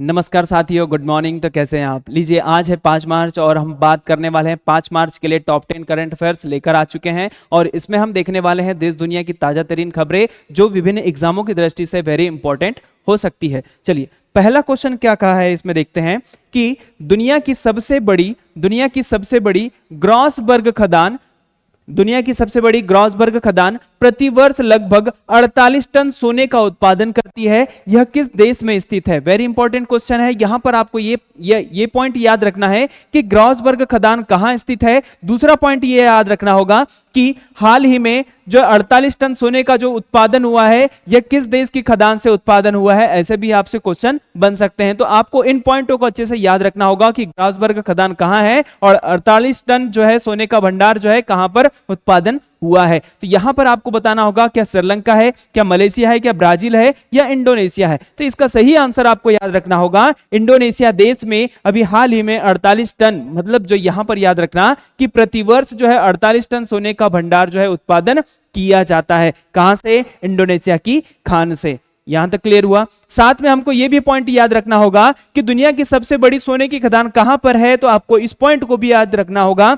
नमस्कार साथियों, good morning. तो कैसे हैं आप? लीजिए, आज है 5 मार्च और हम बात करने वाले हैं 5 मार्च के लिए टॉप 10 करंट अफेयर्स लेकर आ चुके हैं। और इसमें हम देखने वाले हैं देश दुनिया की ताजा तरीन खबरें जो विभिन्न एग्जामों की दृष्टि से वेरी इंपॉर्टेंट हो सकती है। चलिए, पहला क्वेश्चन क्या कहा है इसमें देखते हैं कि दुनिया की सबसे बड़ी ग्रॉसबर्ग खदान प्रतिवर्ष लगभग 48 टन सोने का उत्पादन करती है। यह किस देश में स्थित है? वेरी इंपॉर्टेंट क्वेश्चन है। यहां पर आपको ये पॉइंट याद रखना है कि ग्रॉसबर्ग खदान कहां स्थित है। दूसरा पॉइंट ये याद रखना होगा कि हाल ही में जो 48 टन सोने का जो उत्पादन हुआ है यह किस देश की खदान से उत्पादन हुआ है। ऐसे भी आपसे क्वेश्चन बन सकते हैं, तो आपको इन पॉइंटों को अच्छे से याद रखना होगा कि ग्रॉसबर्ग खदान कहां है और 48 टन जो है सोने का भंडार जो है कहां पर उत्पादन हुआ है। तो यहां पर आपको बताना होगा क्या श्रीलंका है, क्या मलेशिया है, क्या ब्राजील है या इंडोनेशिया है। तो इसका सही आंसर आपको याद रखना होगा इंडोनेशिया देश में अभी हाल ही में 48 टन, मतलब जो यहां पर याद रखना कि प्रतिवर्ष जो है 48 टन सोने का भंडार जो है उत्पादन किया जाता है। कहां से? इंडोनेशिया की खान से। यहां तक क्लियर हुआ। साथ में हमको यह भी पॉइंट याद रखना होगा कि दुनिया की सबसे बड़ी सोने की खदान कहां पर है, तो आपको इस पॉइंट को भी याद रखना होगा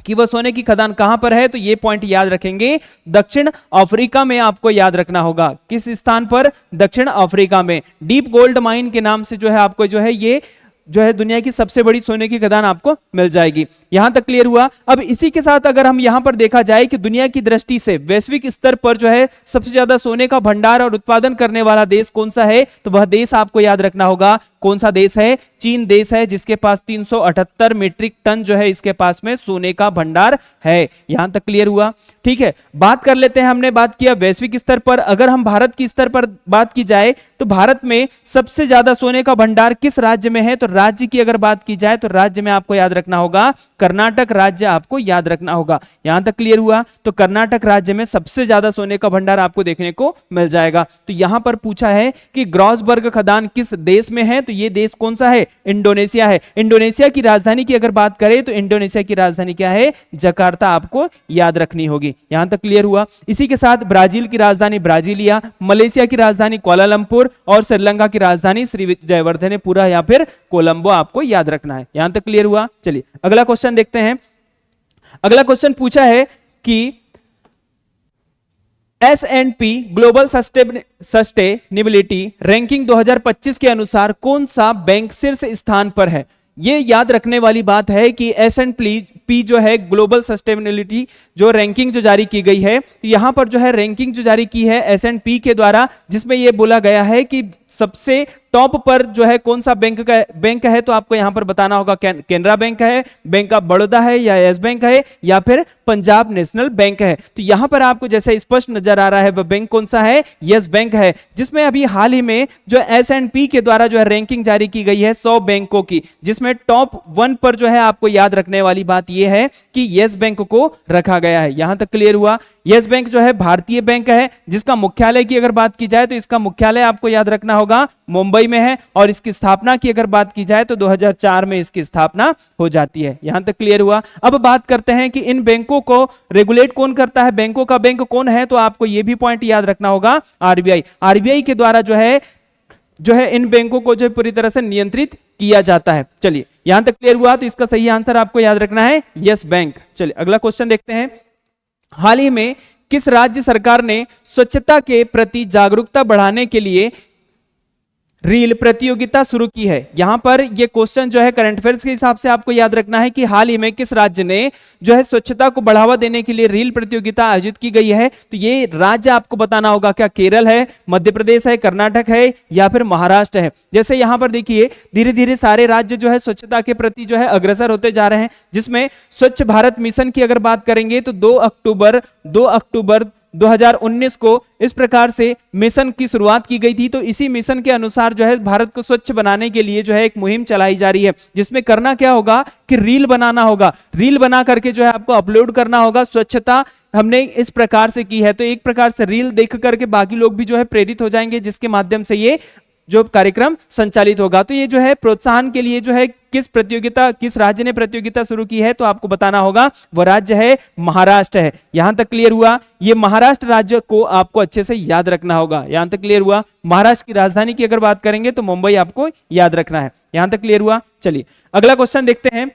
कि वह सोने की खदान कहां पर है। तो ये पॉइंट याद रखेंगे, दक्षिण अफ्रीका में आपको याद रखना होगा। किस स्थान पर? दक्षिण अफ्रीका में। डीप गोल्ड माइन के नाम से जो है आपको जो है ये जो है दुनिया की सबसे बड़ी सोने की खदान आपको मिल जाएगी। यहां तक क्लियर हुआ। अब इसी के साथ अगर हम यहां पर देखा जाए कि दुनिया की दृष्टि से वैश्विक स्तर पर जो है सबसे ज्यादा सोने का भंडार और उत्पादन करने वाला देश कौन सा है, तो वह देश आपको याद रखना होगा। कौन सा देश है? चीन देश है, जिसके पास 378 मीट्रिक टन जो है इसके पास में सोने का भंडार है। यहां तक क्लियर हुआ। ठीक है, बात कर लेते हैं। हमने बात किया वैश्विक स्तर पर। अगर हम भारत की स्तर पर बात की जाए तो भारत में सबसे ज्यादा सोने का भंडार किस राज्य में है, तो राज्य की अगर बात की जाए तो राज्य में आपको याद रखना होगा कर्नाटक राज्य आपको याद रखना होगा। यहां तक क्लियर हुआ। तो कर्नाटक राज्य में सबसे ज्यादा सोने का भंडार आपको देखने को मिल जाएगा। तो यहां पर पूछा है कि ग्रॉसबर्ग खदान किस देश में है, तो ये देश कौन सा है? इंडोनेशिया है। इंडोनेशिया की राजधानी की अगर बात करें तो इंडोनेशिया की राजधानी क्या है? जकार्ता आपको याद रखनी होगी। यहां तक क्लियर हुआ। इसी के साथ ब्राजील की राजधानी ब्राजीलिया, मलेशिया की राजधानी कुआलालंपुर और श्रीलंका की राजधानी श्री विजयवर्धनेपुरा या फिर कोलंबो आपको याद रखना है। यहां तक क्लियर हुआ। चलिए अगला क्वेश्चन देखते हैं। अगला क्वेश्चन पूछा है कि S&P ग्लोबल सस्टेनेबिलिटी रैंकिंग 2025 के अनुसार कौन सा बैंक शीर्ष स्थान पर है। ये याद रखने वाली बात है कि S&P जो है ग्लोबल सस्टेनेबिलिटी जो रैंकिंग जो जारी की गई है, यहां पर जो है रैंकिंग जो जारी की है S&P के द्वारा, जिसमें यह बोला गया है कि सबसे टॉप पर जो है कौन सा बैंक है, तो आपको यहां पर बताना होगा केनरा बैंक है, बैंक ऑफ बड़ौदा है या यस बैंक है या फिर पंजाब नेशनल बैंक है। तो यहां पर आपको जैसे स्पष्ट नजर आ रहा है वह बैंक कौन सा है? यस बैंक है, जिसमें अभी हाल ही में जो S&P के द्वारा जो है रैंकिंग जारी की गई है 100 बैंकों की, जिसमें टॉप 1 पर जो है आपको याद रखने वाली बात यह है कि यस बैंक को रखा गया है। यहां तक क्लियर हुआ। यस बैंक जो है भारतीय बैंक है, जिसका मुख्यालय की अगर बात की जाए तो इसका मुख्यालय आपको याद रखना होगा मुंबई में है, और इसकी स्थापना की अगर बात की जाए तो 2004 में इसकी स्थापना हो जाती है। यहां तक क्लियर हुआ। अब बात करते हैं कि इन बैंकों को रेगुलेट कौन करता है, बैंकों का बैंक कौन है, तो आपको यह भी पॉइंट याद रखना होगा आरबीआई। आरबीआई के द्वारा जो है इन बैंकों को जो पूरी तरह से नियंत्रित किया जाता है। चलिए यहां तक क्लियर हुआ। तो इसका सही आंसर आपको याद रखना है यस बैंक। चलिए अगला क्वेश्चन देखते हैं। हाल ही में किस राज्य सरकार ने स्वच्छता के प्रति जागरूकता बढ़ाने के लिए रील प्रतियोगिता शुरू की है। यहां पर यह क्वेश्चन जो है करंट अफेयर्स के हिसाब से आपको याद रखना है कि हाल ही में किस राज्य ने जो है स्वच्छता को बढ़ावा देने के लिए रील प्रतियोगिता आयोजित की गई है। तो ये राज्य आपको बताना होगा, क्या केरल है, मध्य प्रदेश है, कर्नाटक है या फिर महाराष्ट्र है। जैसे यहां पर देखिए धीरे धीरे सारे राज्य जो है स्वच्छता के प्रति जो है अग्रसर होते जा रहे हैं, जिसमें स्वच्छ भारत मिशन की अगर बात करेंगे तो 2 अक्टूबर 2019 को इस प्रकार से मिशन की शुरुआत की गई थी। तो इसी मिशन के अनुसार जो है भारत को स्वच्छ बनाने के लिए जो है एक मुहिम चलाई जा रही है, जिसमें करना क्या होगा कि रील बनाना होगा। रील बना करके जो है आपको अपलोड करना होगा। स्वच्छता हमने इस प्रकार से की है, तो एक प्रकार से रील देख करके बाकी लोग भी जो है प्रेरित हो जाएंगे, जिसके माध्यम से ये जो कार्यक्रम संचालित होगा। तो ये जो है प्रोत्साहन के लिए जो है किस राज्य ने प्रतियोगिता शुरू की है, तो आपको बताना होगा वो राज्य है महाराष्ट्र है। यहां तक क्लियर हुआ? ये महाराष्ट्र राज्य को आपको अच्छे से याद रखना होगा। यहां तक क्लियर हुआ? महाराष्ट्र की राजधानी की अगर बात करेंगे तो मुंबई आपको याद रखना है। यहां तक क्लियर हुआ? चलिए अगला क्वेश्चन देखते हैं।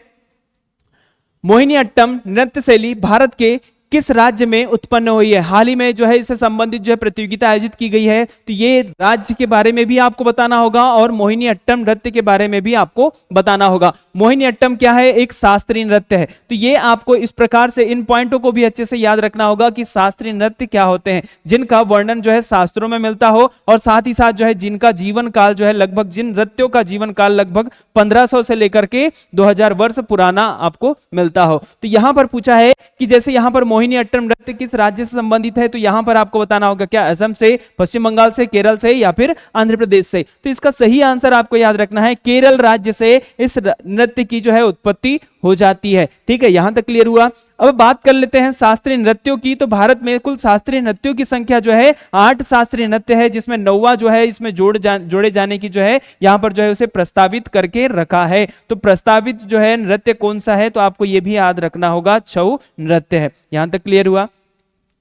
मोहिनीअट्टम नृत्य शैली भारत के किस राज्य में उत्पन्न हुई है? हाल ही में जो है इससे संबंधित जो है प्रतियोगिता आयोजित की गई है, तो ये राज्य के बारे में भी आपको बताना होगा और मोहिनीअट्टम नृत्य के बारे में भी आपको बताना होगा। मोहिनीअट्टम क्या है? एक शास्त्रीय नृत्य है। तो ये आपको इस प्रकार से इन पॉइंटों को भी अच्छे से याद रखना होगा कि शास्त्रीय नृत्य क्या होते हैं, जिनका वर्णन जो है शास्त्रों में मिलता हो और साथ ही साथ जो है जिनका जीवन काल जो है लगभग, जिन नृत्यों का जीवन काल लगभग 1500 से लेकर के 2000 वर्ष पुराना आपको मिलता हो। तो यहां पर पूछा है कि जैसे यहां पर मोहिनीअट्टम नृत्य किस राज्य से संबंधित है, तो यहां पर आपको बताना होगा क्या असम से, पश्चिम बंगाल से, केरल से या फिर आंध्र प्रदेश से। तो इसका सही आंसर आपको याद रखना है, केरल राज्य से इस नृत्य की जो है उत्पत्ति हो जाती है। ठीक है, यहां तक क्लियर हुआ? अब बात कर लेते हैं शास्त्रीय नृत्यों की। तो भारत में कुल शास्त्रीय नृत्यों की संख्या जो है 8 शास्त्रीय नृत्य है, जिसमें 9वां जो है इसमें जोड़े जाने की जो है यहां पर जो है उसे प्रस्तावित करके रखा है। तो प्रस्तावित जो है नृत्य कौन सा है, तो आपको यह भी याद रखना होगा, छऊ नृत्य है। यहां तक क्लियर हुआ?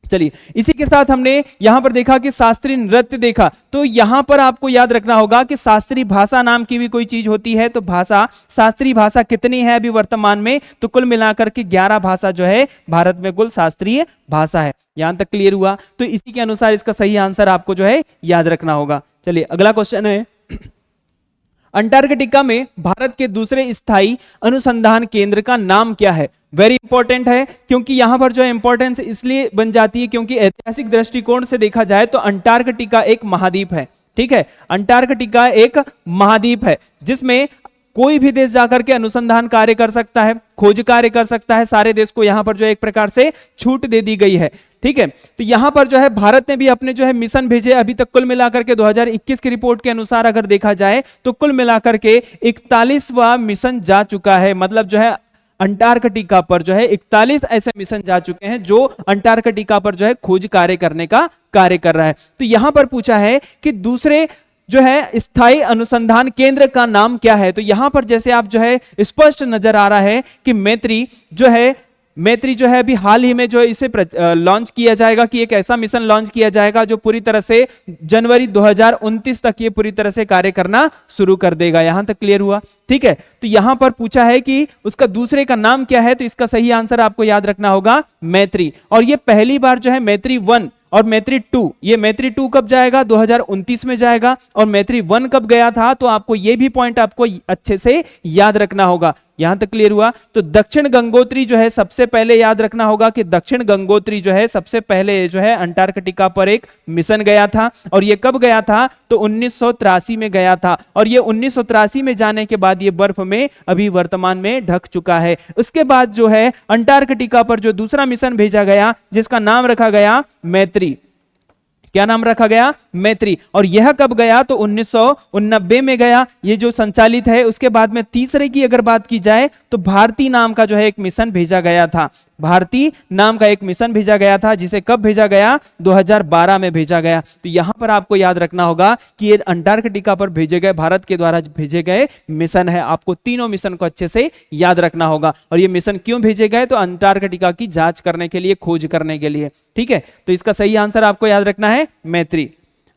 चलिए इसी के साथ हमने यहां पर देखा कि शास्त्रीय नृत्य देखा, तो यहां पर आपको याद रखना होगा कि शास्त्रीय भाषा नाम की भी कोई चीज होती है। तो भाषा, शास्त्रीय भाषा कितनी है अभी वर्तमान में, तो कुल मिलाकर के 11 भाषा जो है भारत में कुल शास्त्रीय भाषा है। यहां तक क्लियर हुआ? तो इसी के अनुसार इसका सही आंसर आपको जो है याद रखना होगा। चलिए अगला क्वेश्चन है, अंटार्कटिका में भारत के दूसरे स्थायी अनुसंधान केंद्र का नाम क्या है? वेरी इंपॉर्टेंट है, क्योंकि यहां पर जो है इंपॉर्टेंस इसलिए बन जाती है क्योंकि ऐतिहासिक दृष्टिकोण से देखा जाए तो अंटार्कटिका एक महाद्वीप है। ठीक है, अंटार्कटिका एक महाद्वीप है जिसमें कोई भी देश जाकर के अनुसंधान कार्य कर सकता है, खोज कार्य कर सकता है। सारे देश को यहां पर जो एक प्रकार से छूट दे दी गई है। ठीक है, तो यहां पर जो है भारत ने भी अपने जो है मिशन भेजे। अभी तक कुल मिलाकर के 2021 की रिपोर्ट के अनुसार अगर देखा जाए तो कुल मिलाकर के 41वां मिशन जा चुका है। मतलब जो है अंटार्कटिका पर जो है 41 ऐसे मिशन जा चुके हैं जो अंटार्कटिका पर जो है खोज कार्य करने का कार्य कर रहा है। तो यहां पर पूछा है कि दूसरे जो है स्थायी अनुसंधान केंद्र का नाम क्या है। तो यहां पर जैसे आप जो है स्पष्ट नजर आ रहा है कि मैत्री जो है अभी हाल ही में जो है इसे लॉन्च किया जाएगा, कि एक ऐसा मिशन लॉन्च किया जाएगा जो पूरी तरह से जनवरी 2029 तक ये पूरी तरह से कार्य करना शुरू कर देगा। यहां तक क्लियर हुआ? ठीक है, तो यहां पर पूछा है कि उसका दूसरे का नाम क्या है, तो इसका सही आंसर आपको याद रखना होगा मैत्री। और ये पहली बार जो है मैत्री 1 और मैत्री 2, ये मैत्री 2 कब जाएगा? 2029 में जाएगा। और मैत्री 1 कब गया था, तो आपको ये भी पॉइंट आपको अच्छे से याद रखना होगा। यहां तक क्लियर हुआ? तो दक्षिण गंगोत्री जो है सबसे पहले याद रखना होगा कि दक्षिण गंगोत्री जो है सबसे पहले जो है अंटार्कटिका पर एक मिशन गया था। और ये कब गया था? तो 1983 में गया था। और ये 1983 में जाने के बाद ये बर्फ में अभी वर्तमान में ढक चुका है। उसके बाद जो है अंटार्कटिका पर जो दूसरा मिशन भेजा गया जिसका नाम रखा गया मैत्री। क्या नाम रखा गया? मैत्री। और यह कब गया? तो 1989 में गया, ये जो संचालित है। उसके बाद में तीसरे की अगर बात की जाए तो भारती नाम का जो है एक मिशन भेजा गया था। भारती नाम का एक मिशन भेजा गया था, जिसे कब भेजा गया? 2012 में भेजा गया। तो यहां पर आपको याद रखना होगा कि ये अंटार्कटिका पर भेजे गए, भारत के द्वारा भेजे गए मिशन है। आपको तीनों मिशन को अच्छे से याद रखना होगा। और ये मिशन क्यों भेजे गए? तो अंटार्कटिका की जांच करने के लिए, खोज करने के लिए। ठीक है, तो इसका सही आंसर आपको याद रखना है मैत्री।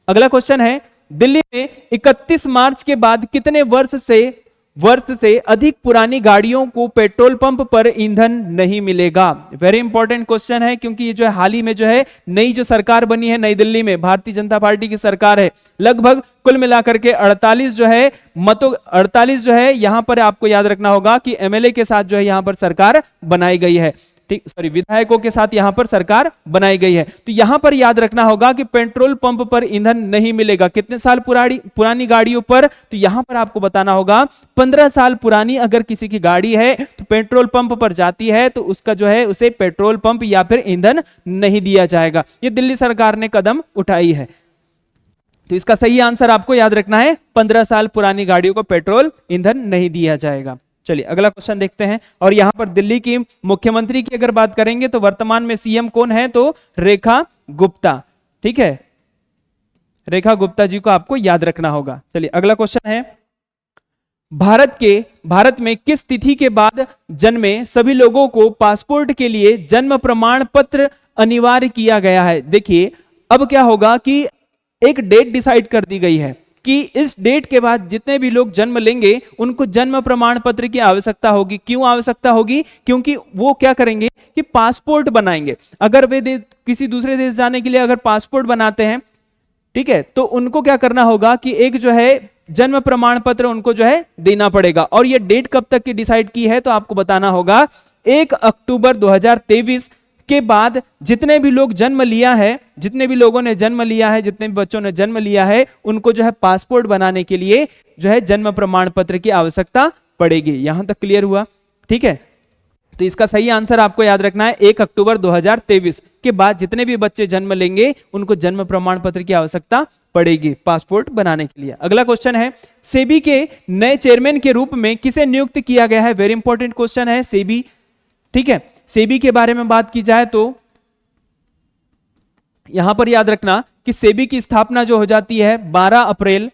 अगला क्वेश्चन है, दिल्ली में 31 मार्च के बाद कितने वर्ष से अधिक पुरानी गाड़ियों को पेट्रोल पंप पर ईंधन नहीं मिलेगा? वेरी इंपॉर्टेंट क्वेश्चन है, क्योंकि ये जो है हाल ही में जो है नई जो सरकार बनी है नई दिल्ली में, भारतीय जनता पार्टी की सरकार है। लगभग कुल मिलाकर के 48 जो है यहां पर आपको याद रखना होगा कि एमएलए के साथ जो है यहां पर सरकार बनाई गई है। ठीक, सॉरी, विधायकों के साथ यहां पर सरकार बनाई गई है। तो यहां पर याद रखना होगा कि पेट्रोल पंप पर ईंधन नहीं मिलेगा। कितने साल पुरानी गाड़ियों पर? तो यहां पर आपको बताना होगा 15 साल पुरानी अगर किसी की गाड़ी है तो पेट्रोल पंप पर जाती है तो उसका जो है उसे पेट्रोल पंप या फिर ईंधन नहीं दिया जाएगा। ये दिल्ली सरकार ने कदम उठाई है। तो इसका सही आंसर आपको याद रखना है, 15 साल पुरानी गाड़ियों को पेट्रोल ईंधन नहीं दिया जाएगा। चलिए अगला क्वेश्चन देखते हैं। और यहां पर दिल्ली की मुख्यमंत्री की अगर बात करेंगे तो वर्तमान में सीएम कौन है? तो रेखा गुप्ता। ठीक है, रेखा गुप्ता जी को आपको याद रखना होगा। चलिए अगला क्वेश्चन है, भारत में किस तिथि के बाद जन्मे सभी लोगों को पासपोर्ट के लिए जन्म प्रमाण पत्र अनिवार्य किया गया है? देखिए अब क्या होगा कि एक डेट डिसाइड कर दी गई है कि इस डेट के बाद जितने भी लोग जन्म लेंगे उनको जन्म प्रमाण पत्र की आवश्यकता होगी। क्यों आवश्यकता होगी? क्योंकि वो क्या करेंगे कि पासपोर्ट बनाएंगे। अगर वे किसी दूसरे देश जाने के लिए अगर पासपोर्ट बनाते हैं, ठीक है, तो उनको क्या करना होगा कि एक जो है जन्म प्रमाण पत्र उनको जो है देना पड़ेगा। और ये डेट कब तक की डिसाइड की है तो आपको बताना होगा 1 अक्टूबर 2023 के बाद जितने भी लोग जन्म लिया है, जितने भी लोगों ने जन्म लिया है, जितने भी बच्चों ने जन्म लिया है, उनको जो है पासपोर्ट बनाने के लिए जो है जन्म प्रमाण पत्र की आवश्यकता पड़ेगी। यहां तक क्लियर हुआ? ठीक है, तो इसका सही आंसर आपको याद रखना है 1 अक्टूबर 2023 के बाद जितने भी बच्चे जन्म लेंगे उनको जन्म प्रमाण पत्र की आवश्यकता पड़ेगी पासपोर्ट बनाने के लिए। अगला क्वेश्चन है, सेबी के नए चेयरमैन के रूप में किसे नियुक्त किया गया है? वेरी इंपॉर्टेंट क्वेश्चन है सेबी। ठीक है, सेबी के बारे में बात की जाए तो यहां पर याद रखना कि सेबी की स्थापना जो हो जाती है 12 अप्रैल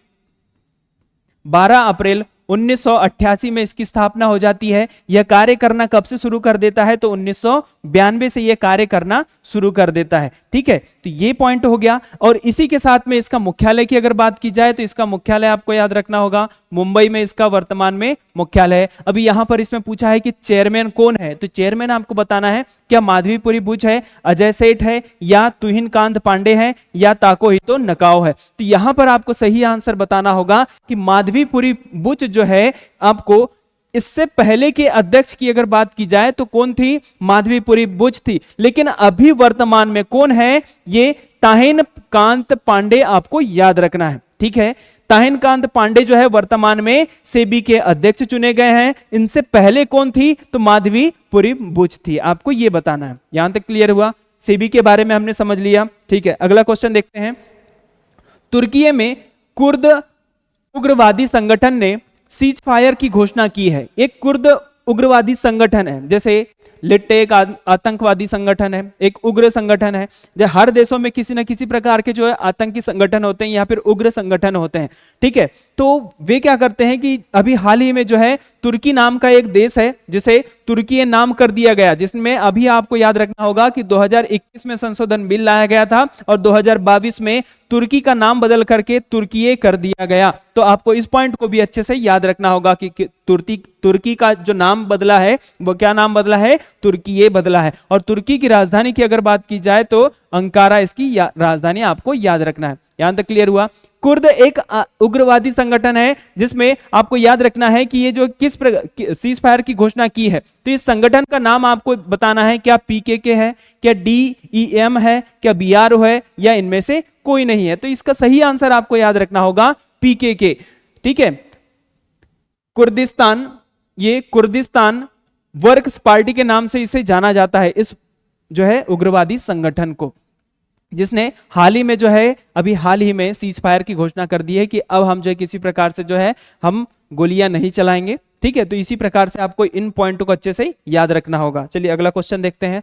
1988 में इसकी स्थापना हो जाती है। यह कार्य करना कब से शुरू कर देता है? तो 1992 से यह कार्य करना शुरू कर देता है। ठीक है, तो ये पॉइंट हो गया। और इसी के साथ में इसका मुख्यालय की अगर बात की जाए तो इसका मुख्यालय आपको याद रखना होगा मुंबई में इसका वर्तमान में मुख्यालय है। अभी यहां पर इसमें पूछा है कि चेयरमैन कौन है, तो चेयरमैन आपको बताना है क्या माधवीपुरी बुच है, अजय सेठ है, या तुहिन कांत पांडे है, या ताको हितो नकाओ है? तो यहां पर आपको सही आंसर बताना होगा कि माधवीपुरी बुच जो है, आपको इससे पहले के अध्यक्ष की अगर बात की जाए तो कौन थी? माधवीपुरी बुच थी। लेकिन अभी वर्तमान में कौन है? ये ताहिन कांत पांडे आपको याद रखना है। ठीक है, ताहिन कांत पांडे जो है वर्तमान में सेबी के अध्यक्ष चुने गए हैं। इनसे पहले कौन थी? तो माधवीपुरी बुच थी। आपको यह बताना है। यहां तक क्लियर हुआ? सेबी के बारे में हमने समझ लिया। ठीक है, अगला क्वेश्चन देखते हैं। तुर्की में कुर्द उग्रवादी संगठन ने सीज फायर की घोषणा की है। एक कुर्द उग्रवादी संगठन है, जैसे लिट्टे एक आतंकवादी संगठन है, एक उग्र संगठन है। हर देशों में किसी न किसी प्रकार के जो है आतंकी संगठन होते हैं या फिर उग्र संगठन होते हैं। ठीक है, तो वे क्या करते हैं कि अभी हाल ही में जो है तुर्की नाम का एक देश है जिसे तुर्की नाम कर दिया गया, जिसमें अभी आपको याद रखना होगा कि 2021 में संशोधन बिल लाया गया था और 2022 में तुर्की का नाम बदल करके तुर्की कर दिया गया। तो आपको इस पॉइंट को भी अच्छे से याद रखना होगा कि तुर्की का जो नाम बदला है वो क्या नाम बदला है? तुर्की बदला है। और तुर्की की राजधानी की अगर बात की जाए तो अंकारा इसकी राजधानी आपको याद रखना है। यहां तक क्लियर हुआ? कुर्द एक उग्रवादी संगठन है जिसमें आपको याद रखना है कि ये जो किस सीज फायर की घोषणा की है, तो इस संगठन का नाम आपको बताना है। क्या पीकेके है, क्या डीईएम है, क्या बीआरओ है, या इनमें से कोई नहीं है? तो इसका सही आंसर आपको याद रखना होगा पीकेके। ठीक है, कुर्दिस्तान, ये कुर्दिस्तान वर्कर्स पार्टी के नाम से इसे जाना जाता है, इस जो है उग्रवादी संगठन को, जिसने हाल ही में जो है अभी हाल ही में सीज फायर की घोषणा कर दी है कि अब हम जो है किसी प्रकार से जो है हम गोलियां नहीं चलाएंगे। ठीक है, तो इसी प्रकार से आपको इन पॉइंटों को अच्छे से याद रखना होगा। चलिए अगला क्वेश्चन देखते हैं।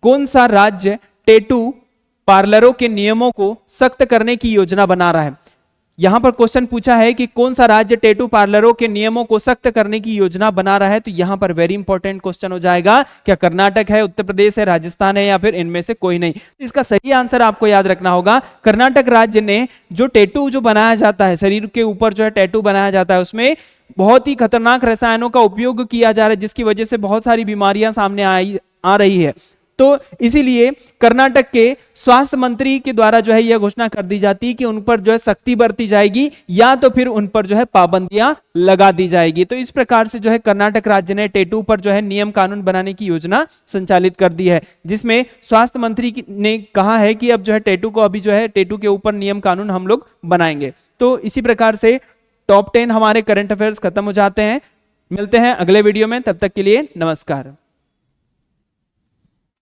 कौन सा राज्य टैटू पार्लरों के नियमों को सख्त करने की योजना बना रहा है? यहां पर क्वेश्चन पूछा है कि कौन सा राज्य टैटू पार्लरों के नियमों को सख्त करने की योजना बना रहा है। तो यहां पर वेरी इंपॉर्टेंट क्वेश्चन हो जाएगा, क्या कर्नाटक है, उत्तर प्रदेश है, राजस्थान है, या फिर इनमें से कोई नहीं? तो इसका सही आंसर आपको याद रखना होगा कर्नाटक राज्य ने जो टैटू जो बनाया जाता है, शरीर के ऊपर जो है टैटू बनाया जाता है, उसमें बहुत ही खतरनाक रसायनों का उपयोग किया जा रहा है, जिसकी वजह से बहुत सारी बीमारियां सामने आ रही है। तो इसीलिए कर्नाटक के स्वास्थ्य मंत्री के द्वारा जो है यह घोषणा कर दी जाती है कि उन पर जो है सख्ती बरती जाएगी या तो फिर उन पर जो है पाबंदियां लगा दी जाएगी। तो इस प्रकार से जो है कर्नाटक राज्य ने टैटू पर जो है नियम कानून बनाने की योजना संचालित कर दी है, जिसमें स्वास्थ्य मंत्री ने कहा है कि अब जो है टैटू को अभी जो है टैटू के ऊपर नियम कानून हम लोग बनाएंगे। तो इसी प्रकार से टॉप 10 हमारे करंट अफेयर्स खत्म हो जाते हैं। मिलते हैं अगले वीडियो में, तब तक के लिए नमस्कार।